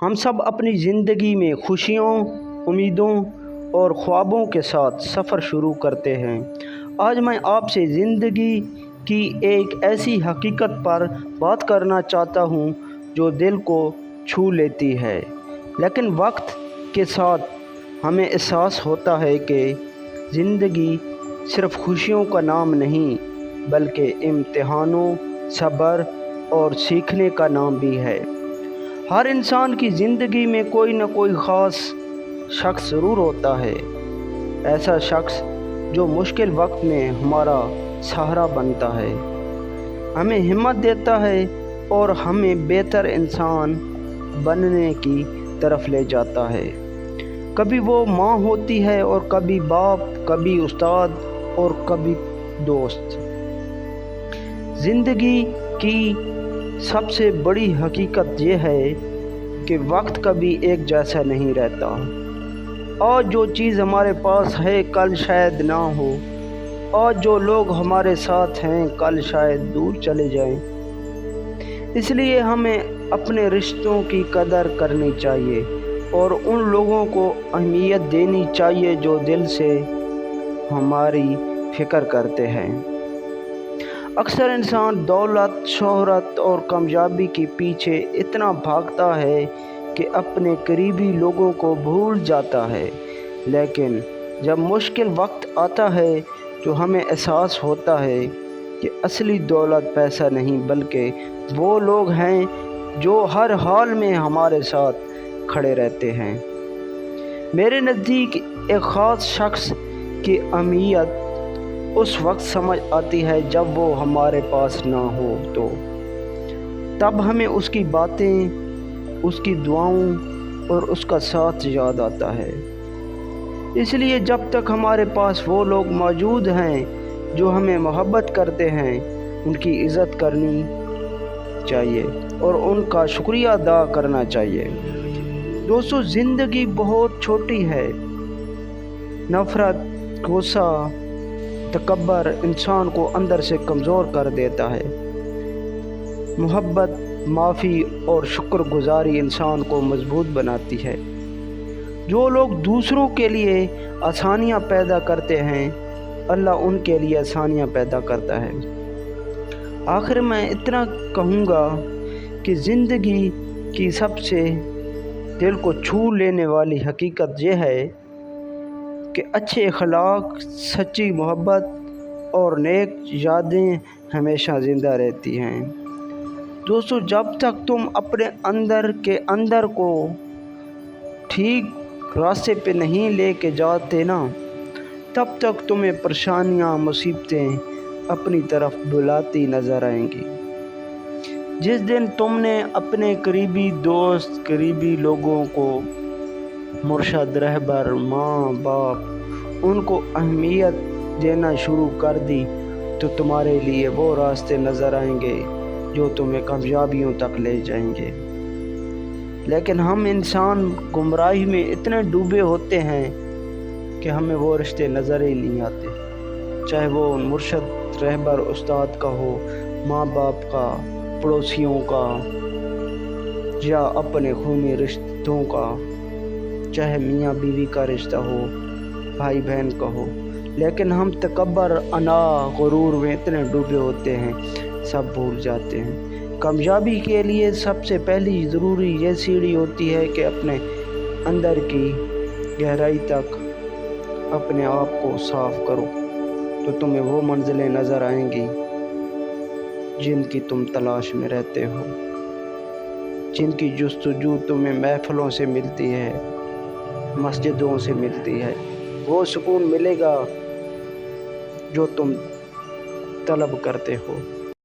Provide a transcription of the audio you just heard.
ہم سب اپنی زندگی میں خوشیوں، امیدوں اور خوابوں کے ساتھ سفر شروع کرتے ہیں۔ آج میں آپ سے زندگی کی ایک ایسی حقیقت پر بات کرنا چاہتا ہوں جو دل کو چھو لیتی ہے، لیکن وقت کے ساتھ ہمیں احساس ہوتا ہے کہ زندگی صرف خوشیوں کا نام نہیں بلکہ امتحانوں، صبر اور سیکھنے کا نام بھی ہے۔ ہر انسان کی زندگی میں کوئی نہ کوئی خاص شخص ضرور ہوتا ہے، ایسا شخص جو مشکل وقت میں ہمارا سہارا بنتا ہے، ہمیں ہمت دیتا ہے اور ہمیں بہتر انسان بننے کی طرف لے جاتا ہے۔ کبھی وہ ماں ہوتی ہے اور کبھی باپ، کبھی استاد اور کبھی دوست۔ زندگی کی سب سے بڑی حقیقت یہ ہے کہ وقت کبھی ایک جیسا نہیں رہتا۔ آج جو چیز ہمارے پاس ہے کل شاید نہ ہو، آج جو لوگ ہمارے ساتھ ہیں کل شاید دور چلے جائیں۔ اس لیے ہمیں اپنے رشتوں کی قدر کرنی چاہیے اور ان لوگوں کو اہمیت دینی چاہیے جو دل سے ہماری فکر کرتے ہیں۔ اکثر انسان دولت، شہرت اور کامیابی کے پیچھے اتنا بھاگتا ہے کہ اپنے قریبی لوگوں کو بھول جاتا ہے، لیکن جب مشکل وقت آتا ہے تو ہمیں احساس ہوتا ہے کہ اصلی دولت پیسہ نہیں بلکہ وہ لوگ ہیں جو ہر حال میں ہمارے ساتھ کھڑے رہتے ہیں۔ میرے نزدیک ایک خاص شخص کی اہمیت اس وقت سمجھ آتی ہے جب وہ ہمارے پاس نہ ہو، تو تب ہمیں اس کی باتیں، اس کی دعاؤں اور اس کا ساتھ یاد آتا ہے۔ اس لیے جب تک ہمارے پاس وہ لوگ موجود ہیں جو ہمیں محبت کرتے ہیں، ان کی عزت کرنی چاہیے اور ان کا شکریہ ادا کرنا چاہیے۔ دوستو، زندگی بہت چھوٹی ہے۔ نفرت، غصہ، تکبر انسان کو اندر سے کمزور کر دیتا ہے۔ محبت، معافی اور شکر گزاری انسان کو مضبوط بناتی ہے۔ جو لوگ دوسروں کے لیے آسانیاں پیدا کرتے ہیں، اللہ ان کے لیے آسانیاں پیدا کرتا ہے۔ آخر میں اتنا کہوں گا کہ زندگی کی سب سے دل کو چھو لینے والی حقیقت یہ ہے کہ اچھے اخلاق، سچی محبت اور نیک یادیں ہمیشہ زندہ رہتی ہیں۔ دوستو، جب تک تم اپنے اندر کے اندر کو ٹھیک راستے پہ نہیں لے کے جاتے نا، تب تک تمہیں پریشانیاں، مصیبتیں اپنی طرف بلاتی نظر آئیں گی۔ جس دن تم نے اپنے قریبی دوست، قریبی لوگوں کو، مرشد، رہبر، ماں باپ، ان کو اہمیت دینا شروع کر دی تو تمہارے لیے وہ راستے نظر آئیں گے جو تمہیں کامیابیوں تک لے جائیں گے۔ لیکن ہم انسان گمراہی میں اتنے ڈوبے ہوتے ہیں کہ ہمیں وہ رشتے نظر ہی نہیں آتے، چاہے وہ مرشد، رہبر، استاد کا ہو، ماں باپ کا، پڑوسیوں کا یا اپنے خونی رشتوں کا، چاہے میاں بیوی کا رشتہ ہو، بھائی بہن کا ہو۔ لیکن ہم تکبر، انا، غرور میں اتنے ڈوبے ہوتے ہیں، سب بھول جاتے ہیں۔ کامیابی کے لیے سب سے پہلی ضروری یہ سیڑھی ہوتی ہے کہ اپنے اندر کی گہرائی تک اپنے آپ کو صاف کرو، تو تمہیں وہ منزلیں نظر آئیں گی جن کی تم تلاش میں رہتے ہو، جن کی جستجو تمہیں محفلوں سے ملتی ہے، مسجدوں سے ملتی ہے۔ وہ سکون ملے گا جو تم طلب کرتے ہو۔